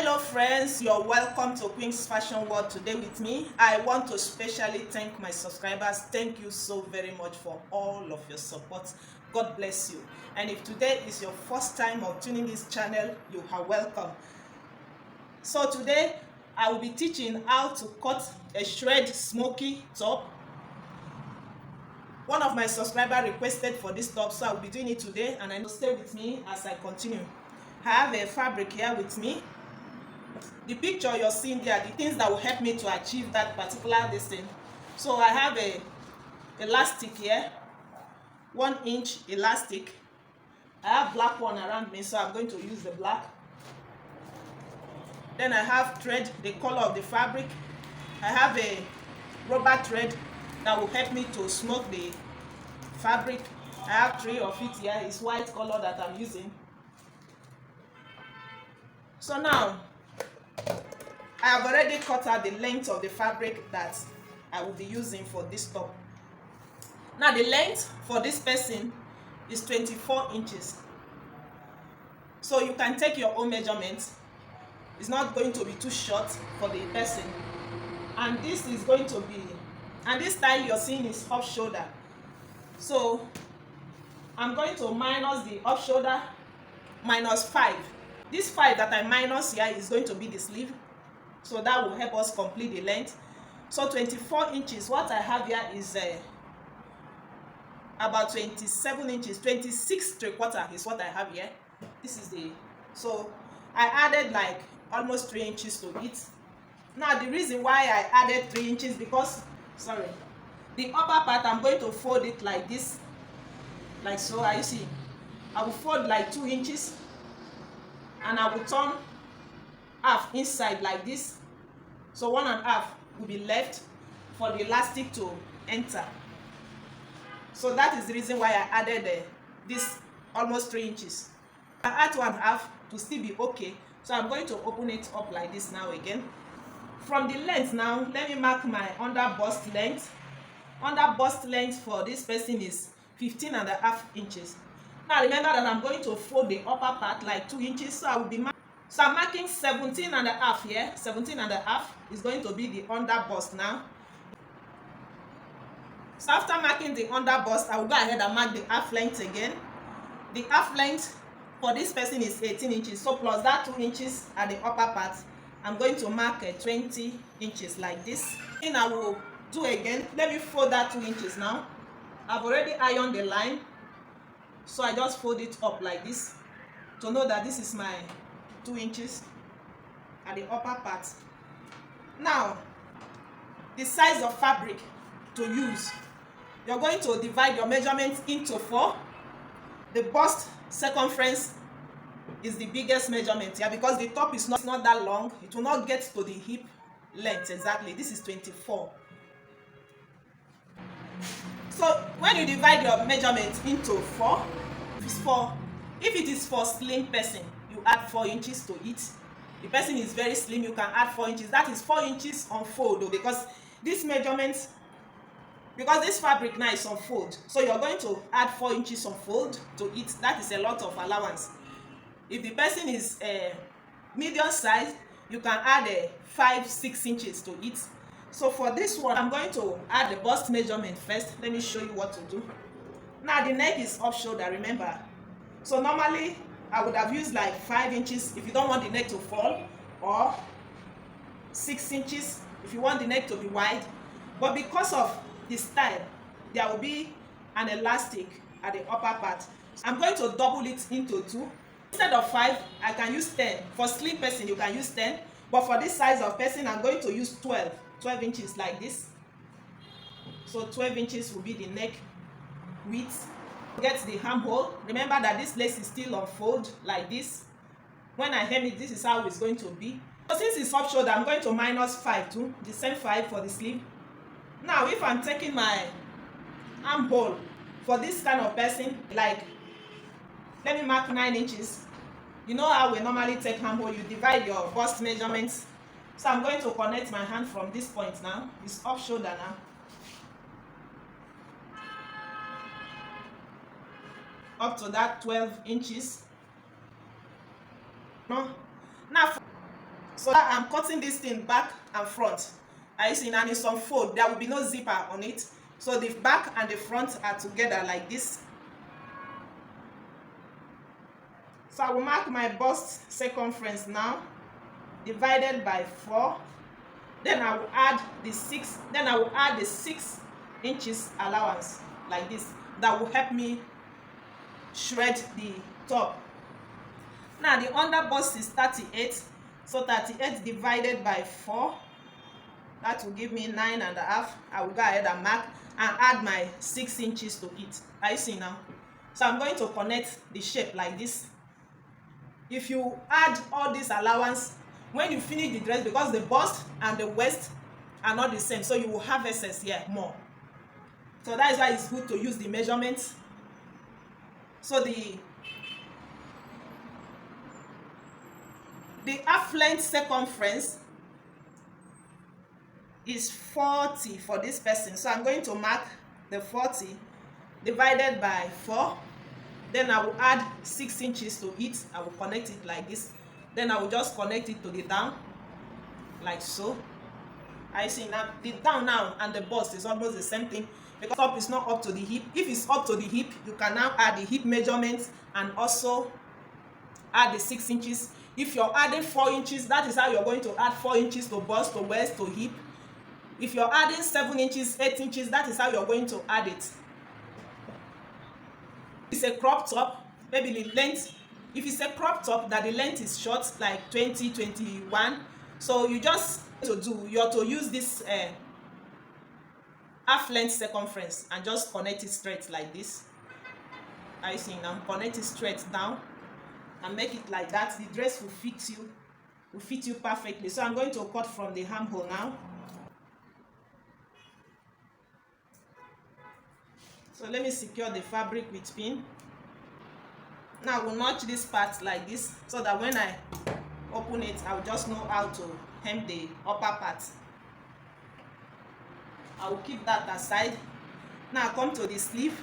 Hello friends, you're welcome to Queen's Fashion World today with me. I want to specially thank my subscribers. Thank you so very much for all of your support. God bless you. And if today is your first time of tuning this channel, you are welcome. So today I will be teaching how to cut a shred smoky top. One of my subscribers requested for this top, so I will be doing it today, and I know stay with me as I continue. I have a fabric here with me. The picture you're seeing there, the things that will help me to achieve that particular thing. So I have a elastic here, 1 inch elastic. I have black one around me, so I'm going to use the black. Then I have thread, the color of the fabric. I have a rubber thread that will help me to smoke the fabric. I have 3 of it here. It's white color that I'm using. So now I have already cut out the length of the fabric that I will be using for this top. Now the length for this person is 24 inches. So you can take your own measurements. It's not going to be too short for the person. And this is going to be, and this style you're seeing is off shoulder. So I'm going to minus the off shoulder, -5. This 5 that I minus here is going to be the sleeve. So that will help us complete the length. So 24 inches, what I have here is about 27 inches, 26¾ is what I have here. This is the, so I added like almost 3 inches to it. Now the reason why I added 3 inches because, sorry, the upper part I'm going to fold it like this, like so. You see, I will fold like 2 inches and I will turn half inside like this. So 1½ will be left for the elastic to enter. So that is the reason why I added this almost 3 inches. I add 1½ to still be okay. So I'm going to open it up like this now again. From the length now, let me mark my under bust length. Under bust length for this person is 15½ inches. Now remember that I'm going to fold the upper part like 2 inches, so I will be so I'm marking 17½ here. 17½ is going to be the under bust now. So after marking the under bust, I will go ahead and mark the half length again. The half length for this person is 18 inches. So plus that 2 inches at the upper part, I'm going to mark 20 inches like this. And I will do again. Let me fold that 2 inches now. I've already ironed the line, so I just fold it up like this to know that this is my 2 inches at the upper part. Now the size of fabric to use, you're going to divide your measurements into 4. The bust circumference is the biggest measurement here because the top is not that long. It will not get to the hip length exactly. This is 24. So when you divide your measurement into 4, if it is for slim person, you add 4 inches to it. The person is very slim, you can add 4 inches. That is 4 inches on fold, because this measurement, because this fabric now is on fold, so you're going to add 4 inches on fold to it. That is a lot of allowance. If the person is medium size, you can add 5-6 inches to it. So for this one, I'm going to add the bust measurement first. Let me show you what to do. Now the neck is off shoulder, remember. So normally I would have used like 5 inches if you don't want the neck to fall, or 6 inches if you want the neck to be wide. But because of the style, there will be an elastic at the upper part. I'm going to double it into 2. Instead of 5, I can use 10. For slim person, you can use 10. But for this size of person, I'm going to use 12 inches like this. So 12 inches will be the neck width. Get the armhole. Remember that this lace is still on fold like this. When I hem it, this is how it's going to be. So since it's off shoulder, I'm going to -5 too. The same 5 for the sleeve. Now if I'm taking my armhole for this kind of person, like, let me mark 9 inches. You know how we normally take armhole, you divide your bust measurements. So I'm going to connect my hand from this point now. It's off shoulder now. Up to that 12 inches. No. Now So I'm cutting this thing back and front. I see, and in some fold there will be no zipper on it, so the back and the front are together like this. So I will mark my bust circumference now, divided by 4. Then I will add the 6. Then I will add the 6 inches allowance like this. That will help me shred the top. Now the under bust is 38. So 38 divided by 4. That will give me 9.5. I will go ahead and mark and add my 6 inches to it. Are you see now? So I'm going to connect the shape like this. If you add all this allowance when you finish the dress, because the bust and the waist are not the same, so you will have excess here more. So that is why it's good to use the measurements. So the half length circumference is 40 for this person. So I'm going to mark the 40 divided by 4. Then I will add 6 inches to it. I will connect it like this. Then I will just connect it to the down like so. I see now the down now and the bust is almost the same thing, because top is not up to the hip. If it's up to the hip, you can now add the hip measurements and also add the 6 inches. If you're adding 4 inches, that is how you're going to add 4 inches to bust, to waist, to hip. If you're adding 7 inches, 8 inches, that is how you're going to add it. It's a crop top, maybe the length, if it's a crop top that the length is short, like 20, 21, so you just you have to use this half length circumference and just connect it straight like this. I see now, connect it straight down and make it like that. The dress will fit you perfectly. So I'm going to cut from the armhole now. So let me secure the fabric with pin. Now we'll notch this part like this, so that when I open it, I'll just know how to hem the upper part. I will keep that aside. Now come to the sleeve.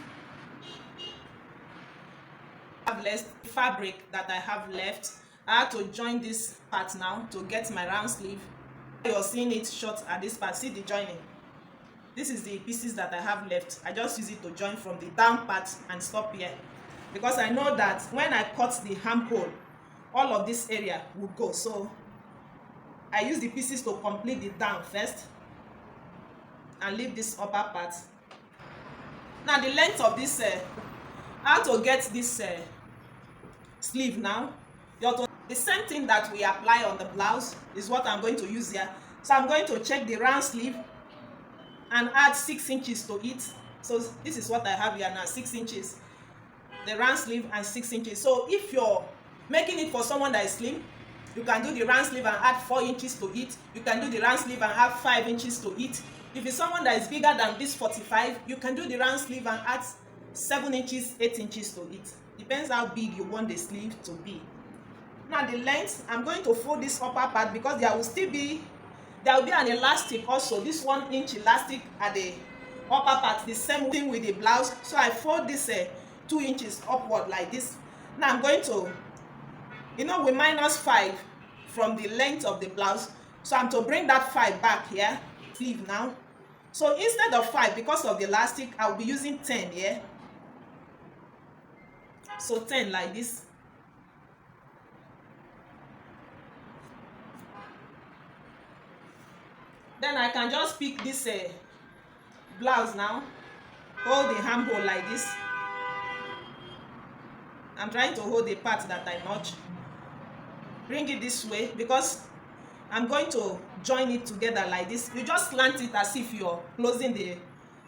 I have less fabric that I have left. I have to join this part now to get my round sleeve. You're seeing it short at this part. See the joining. This is the pieces that I have left. I just use it to join from the down part and stop here, because I know that when I cut the armhole, all of this area will go. So I use the pieces to complete the down first and leave this upper part. Now the length of this, how to get this sleeve now, the same thing that we apply on the blouse is what I'm going to use here. So I'm going to check the round sleeve and add 6 inches to it. So this is what I have here now, 6 inches. The round sleeve and 6 inches. So if you're making it for someone that is slim, you can do the round sleeve and add 4 inches to it. You can do the round sleeve and add 5 inches to it. If it's someone that is bigger than this 45, you can do the round sleeve and add 7 inches, 8 inches to it. Depends how big you want the sleeve to be. Now the length, I'm going to fold this upper part, because there will be an elastic also, this 1 inch elastic at the upper part, the same thing with the blouse. So I fold this 2 inches upward like this. Now I'm going to, we minus 5 from the length of the blouse, so I'm to bring that 5 back here, sleeve now. So instead of 5, because of the elastic, I'll be using 10 here. So 10 like this. Then I can just pick this blouse now, hold the armhole like this. I'm trying to hold the part that I notch. Bring it this way, because I'm going to join it together like this. You just slant it as if you're closing the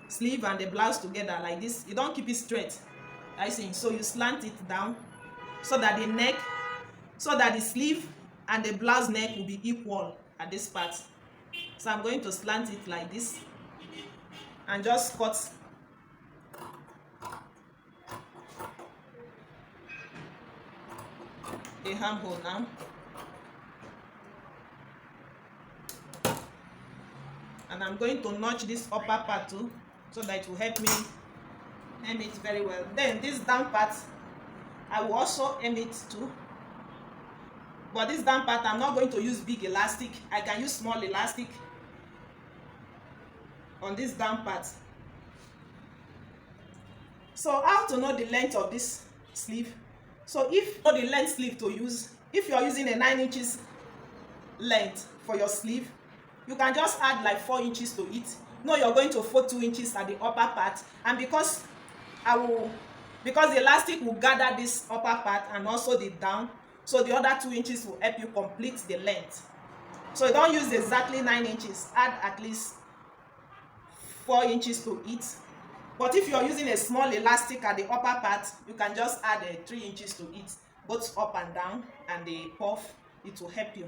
sleeve and the blouse together like this. You don't keep it straight. I see. So you slant it down so that the sleeve and the blouse neck will be equal at this part. So I'm going to slant it like this and just cut the armhole now. And I'm going to notch this upper part too, so that it will help me hem it very well. Then this down part, I will also hem it too. But this down part, I'm not going to use big elastic. I can use small elastic on this down part. So how to know the length of this sleeve? So if you know the length sleeve to use, if you're using a 9 inches length for your sleeve, you can just add like 4 inches to it. No, you're going to fold 2 inches at the upper part, and because the elastic will gather this upper part and also the down, so the other 2 inches will help you complete the length. So you don't use exactly 9 inches, add at least 4 inches to it. But if you're using a small elastic at the upper part, you can just add 3 inches to it, both up and down, and the puff, it will help you.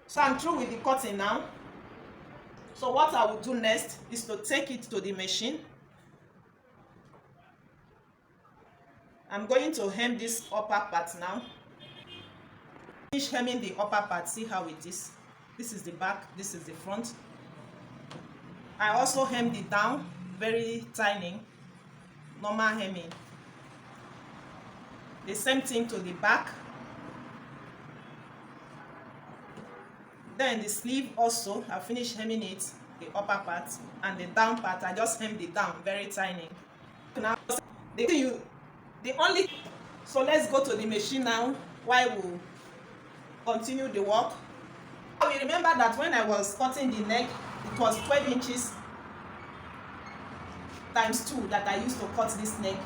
So I'm through with the cutting now. So what I will do next is to take it to the machine. I'm going to hem this upper part now. Finish hemming the upper part. See how it is. This is the back, this is the front. I also hem the down, very tiny, normal hemming. The same thing to the back. Then the sleeve also, I finished hemming it, the upper part, and the down part, I just hem the down, very tiny. Now, so let's go to the machine now while we continue the work. We remember that when I was cutting the neck, it was 12 inches times 2 that I used to cut this neck.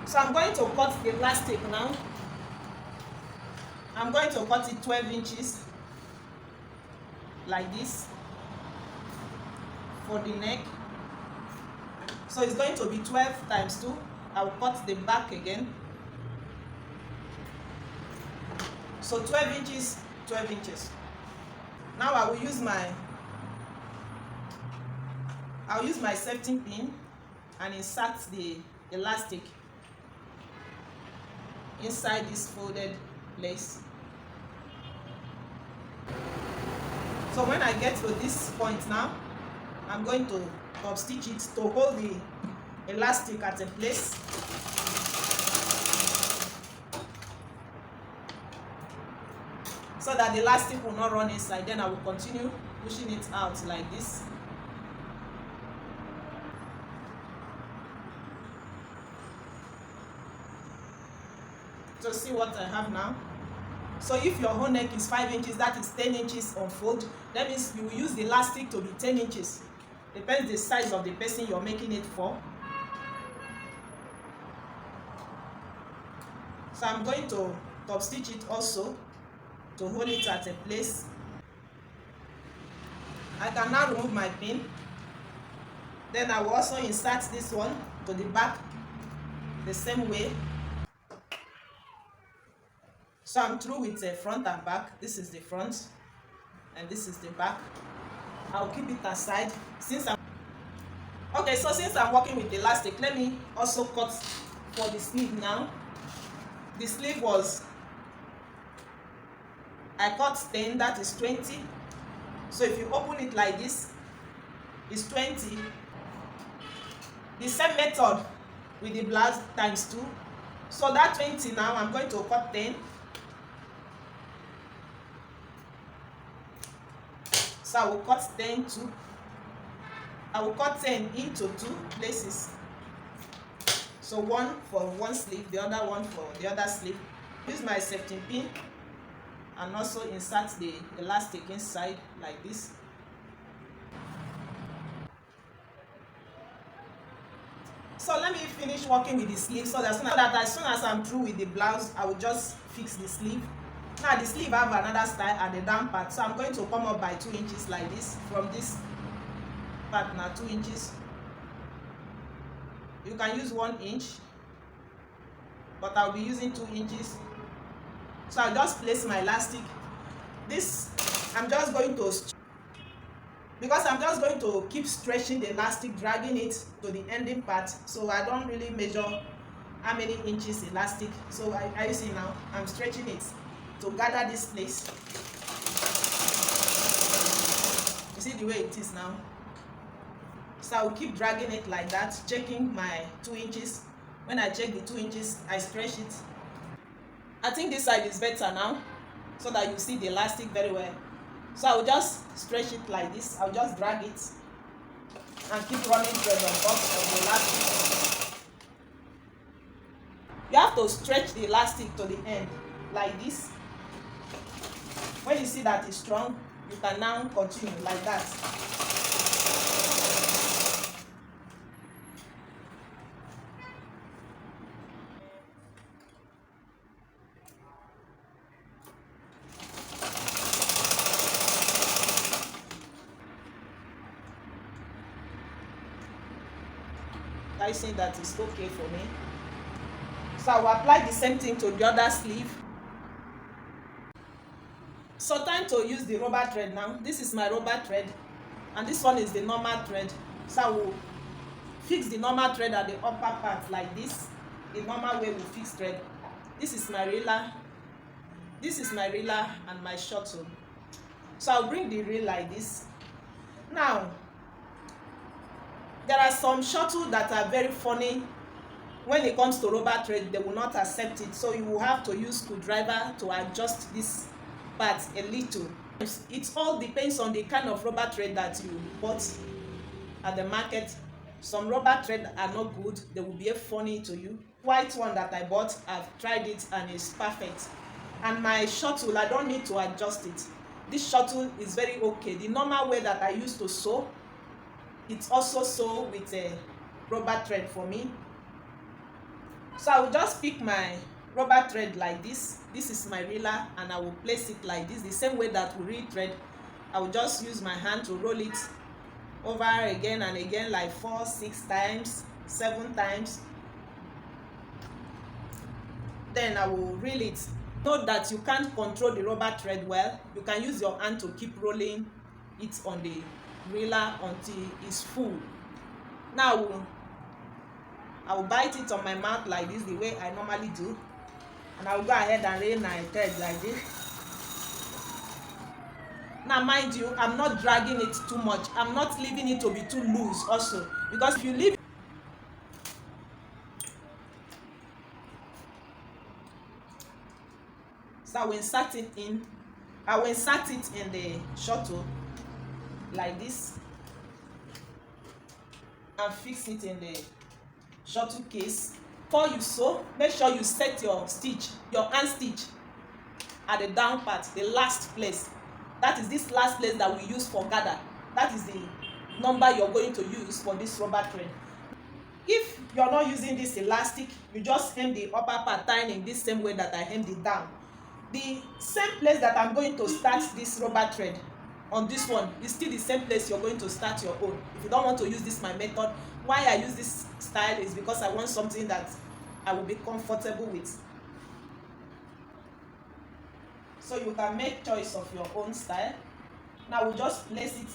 So I'm going to cut the elastic now. I'm going to cut it 12 inches like this for the neck. So it's going to be 12 times 2. I will cut the back again. So 12 inches, 12 inches. Now I will use my safety pin and insert the elastic inside this folded place. So when I get to this point now, I'm going to top stitch it to hold the elastic at a place. So that the elastic will not run inside. Then I will continue pushing it out like this. To see what I have now. So if your whole neck is 5 inches, that is 10 inches unfold. That means you will use the elastic to be 10 inches. Depends the size of the person you're making it for. So I'm going to top stitch it also to hold it at a place. I can now remove my pin. Then I will also insert this one to the back the same way. So I'm through with the front and back. This is the front and this is the back. I'll keep it aside since I'm working with the elastic. Let me also cut for the sleeve now. The sleeve was, I cut 10, that is 20. So if you open it like this, it's 20. The same method with the blouse times 2. So that 20 now, I'm going to cut 10. So I will cut 10 too. I will cut 10 into 2 places. So one for one sleeve, the other one for the other sleeve. Use my safety pin and also insert the elastic inside like this. So let me finish working with the sleeve so that as soon as I'm through with the blouse, I will just fix the sleeve. Now the sleeve have another style at the down part, so I'm going to come up by 2 inches like this from this part now, 2 inches. You can use 1 inch, but I'll be using 2 inches. So I'll just place my elastic. This I'm just going to keep stretching the elastic, dragging it to the ending part, so I don't really measure how many inches elastic. So I see now I'm stretching it to gather this place. You see the way it is now. So I will keep dragging it like that, checking my 2 inches. When I check the 2 inches, I stretch it. I think this side is better now. so that you see the elastic very well. So I will just stretch it like this. I'll just drag it and keep running thread on top of the elastic. You have to stretch the elastic to the end like this. When you see that it's strong, you can now continue like that. I think that is okay for me. So I will apply the same thing to the other sleeve. So time to use the rubber thread now. This is my rubber thread and this one is the normal thread. So I will fix the normal thread at the upper part like this. The normal way we fix thread. This is my reeler. This is my reeler and my shuttle. So I'll bring the reel like this. Now, there are some shuttle that are very funny. When it comes to rubber thread, they will not accept it. So you will have to use screwdriver to adjust this part a little. It all depends on the kind of rubber thread that you bought at the market. Some rubber thread are not good. They will be funny to you. White one that I bought, I've tried it and it's perfect. And my shuttle, I don't need to adjust it. This shuttle is very okay. The normal way that I used to sew, it's also sew with a rubber thread for me. So I will just pick my rubber thread like this. This is my reeler and I will place it like this, the same way that we reel thread. I will just use my hand to roll it over again and again, like 4, 6 times, 7 times. Then I will reel it. Note that you can't control the rubber thread well. You can use your hand to keep rolling it on the reeler until it's full. Now I will bite it on my mouth like this, the way I normally do, and I will go ahead and reel my thread like this. Now mind you, I'm not dragging it too much. I'm not leaving it to be too loose also, because if you leave so I will insert it in the shuttle like this and fix it in the shuttle case. Before you sew, make sure you set your hand stitch at the down part, the last place. That is this last place that we use for gather. That is the number you're going to use for this rubber thread. If you're not using this elastic, you just hem the upper part, tying in this same way that I hemmed it down. The same place that I'm going to start this rubber thread on this one is still the same place you're going to start your own. If you don't want to use this my method, why I use this style is because I want something that I will be comfortable with. So you can make choice of your own style. Now we'll just place it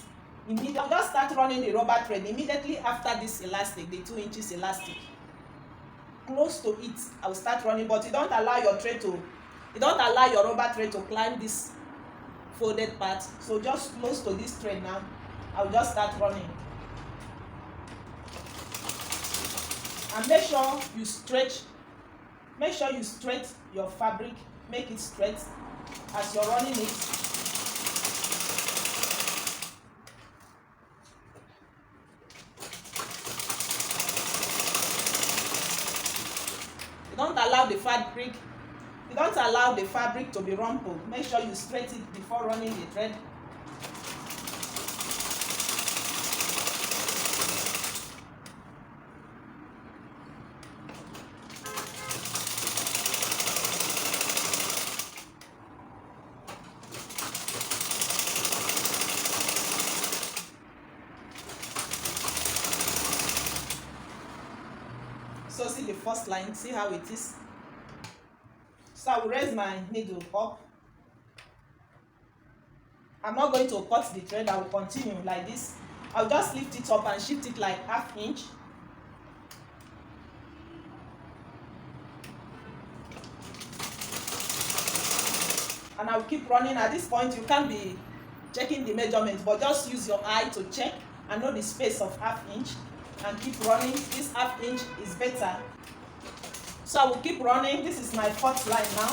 immediately. I'll just start running the rubber thread immediately after this elastic, the 2 inches elastic. Close to it, I will start running, but you don't allow your rubber thread to climb this folded part. So just close to this thread now, I'll just start running. And make sure you stretch your fabric, make it straight as you're running it. You don't allow the fabric to be rumpled. Make sure you straighten it before running the thread. So see the first line, see how it is. So I will raise my needle up. I'm not going to cut the thread, I will continue like this. I'll just lift it up and shift it like 1/2 inch. And I will keep running. At this point, you can't be checking the measurement, but just use your eye to check and know the space of 1/2 inch and keep running. This 1/2 inch is better. So I will keep running. This is my 4th line now.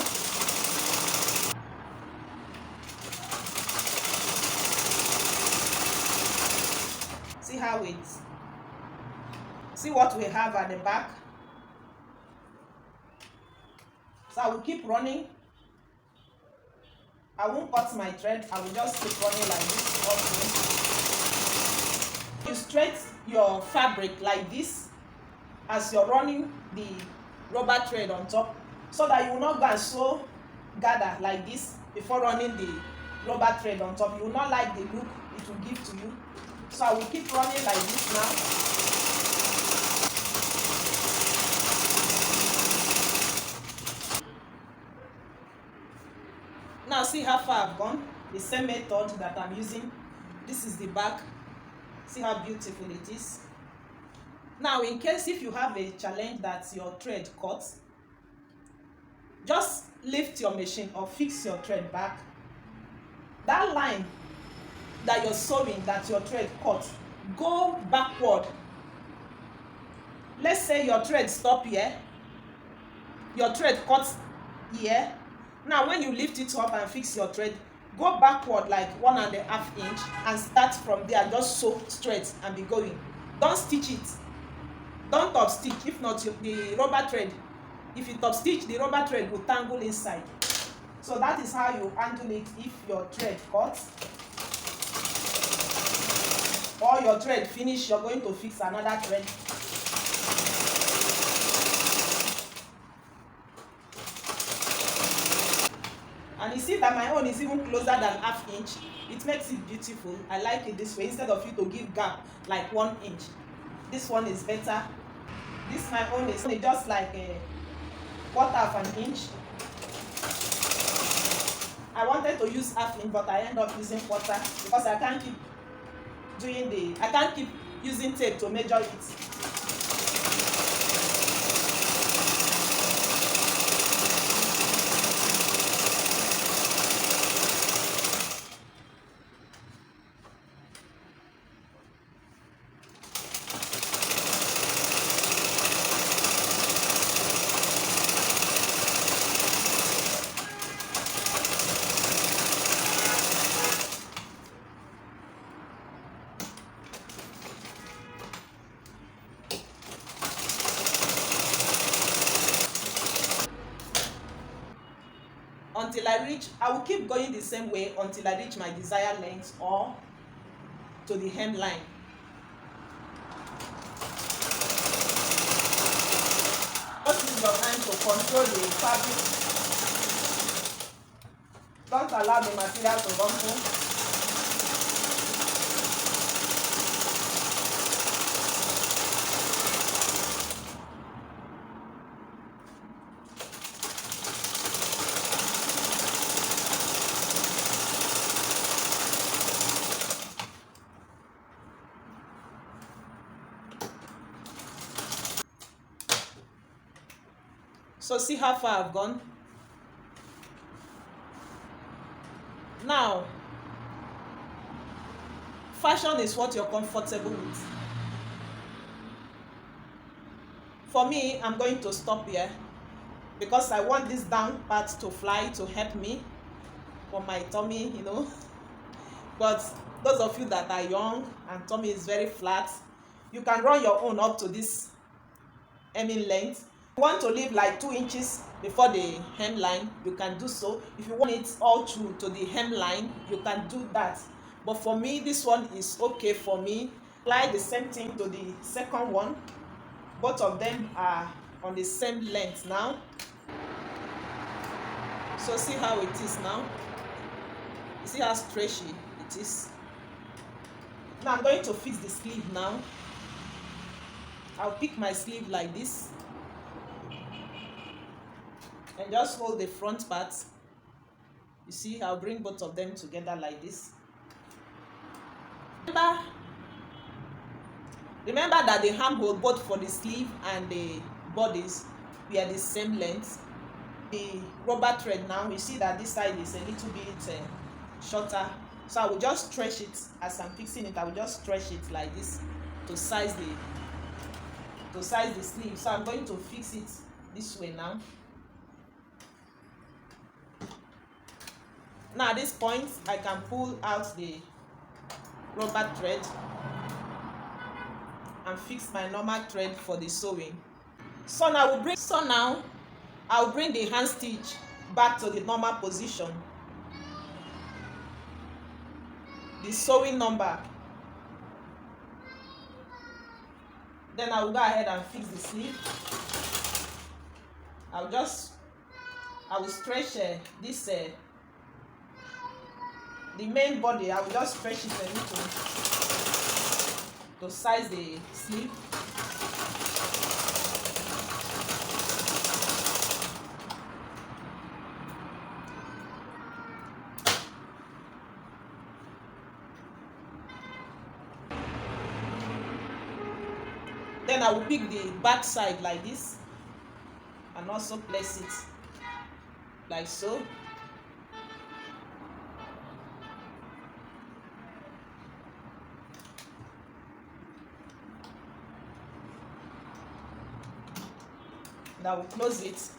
how see what we have at the back. So I will keep running. I won't cut my thread. I will just keep running like this also. You straight your fabric like this as you're running the rubber thread on top, so that you will not go and sew gather like this before running the rubber thread on top. You will not like the look it will give to you. So I will keep running like this now. Now see how far I've gone. The same method that I'm using. This is the back. See how beautiful it is. Now in case if you have a challenge that your thread cuts, just lift your machine or fix your thread back. That line that you're sewing that your thread cut, go backward. Let's say your thread stop here, your thread cuts here. Now when you lift it up and fix your thread, go backward like 1.5 inch and start from there. Just sew straight and be going. Don't stitch it. Don't top stitch. If not, the rubber thread, if you top stitch, the rubber thread will tangle inside. So that is how you handle it if your thread cuts or your thread finish. You're going to fix another thread. And you see that my own is even closer than 1/2 inch. It makes it beautiful. I like it this way, instead of you to give gap like 1 inch. This one is better. This my own is just like a 1/4 inch. I wanted to use 1/2 inch, but I end up using 1/4 because I can't keep using tape to measure it. Until I will keep going the same way until I reach my desired length or to the hemline. Just use your hand to control the fabric. Don't allow the material to rumple. So see how far I've gone. Now, fashion is what you're comfortable with. For me, I'm going to stop here because I want this down part to fly to help me for my tummy, you know. But those of you that are young and tummy is very flat, you can run your own up to this hemming length. If you want to leave like 2 inches before the hemline, you can do so. If you want it all through to the hemline, you can do that. But for me, this one is okay for me. Apply the same thing to the second one. Both of them are on the same length now. So see how it is now. You see how stretchy it is. Now I'm going to fix the sleeve now. I'll pick my sleeve like this and just hold the front part. You see, I'll bring both of them together like this. Remember that the armhole both for the sleeve and the bodies were the same length. The rubber thread now, you see that this side is a little bit shorter, so I will just stretch it as I'm fixing it. I will just stretch it like this to size the sleeve. So I'm going to fix it this way now. Now at this point, I can pull out the rubber thread and fix my normal thread for the sewing. So now I'll bring the hand stitch back to the normal position, the sewing number. Then I will go ahead and fix the sleeve. I will stretch this the main body. I will just stretch it a little to size the sleeve. Then I will pick the back side like this and also place it like so. And I will close it.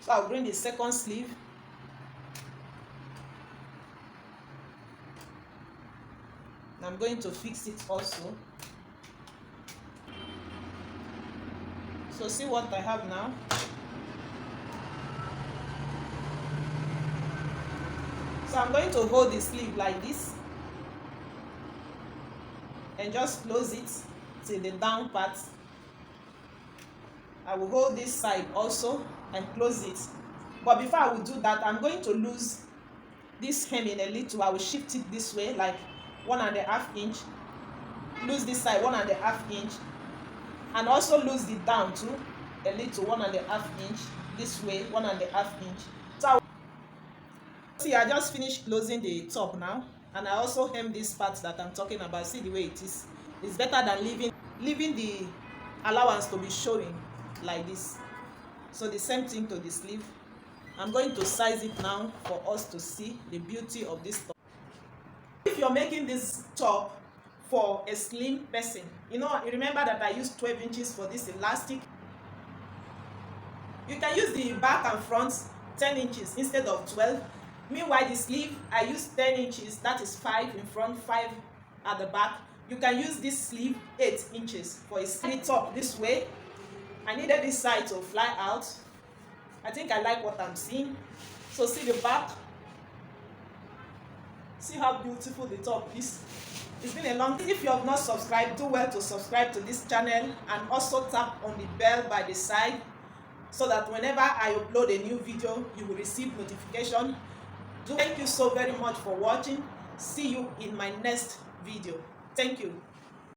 So I'll bring the second sleeve. I'm going to fix it also. So see what I have now. So I'm going to hold the sleeve like this and just close it till the down part. I will hold this side also and close it. But before I will do that, I'm going to lose this hemming a little. I will shift it this way, like 1.5 inch. Lose this side 1.5 inch, and also lose the down too a little, 1.5 inch. This way 1.5 inch. So see, I just finished closing the top now, and I also hem this part that I'm talking about. See the way it is. It's better than leaving the allowance to be showing like this. So the same thing to the sleeve. I'm going to size it now for us to see the beauty of this top. If you're making this top for a slim person, you remember that I used 12 inches for this elastic. You can use the back and front 10 inches instead of 12. Meanwhile, the sleeve, I used 10 inches. That is 5 in front, 5 at the back. You can use this sleeve 8 inches for a slim top this way. I needed this side to fly out. I think I like what I'm seeing. So see the back. See how beautiful the top is. It's been a long time. If you have not subscribed, do well to subscribe to this channel and also tap on the bell by the side so that whenever I upload a new video, you will receive notification. Thank you so very much for watching. See you in my next video. Thank you.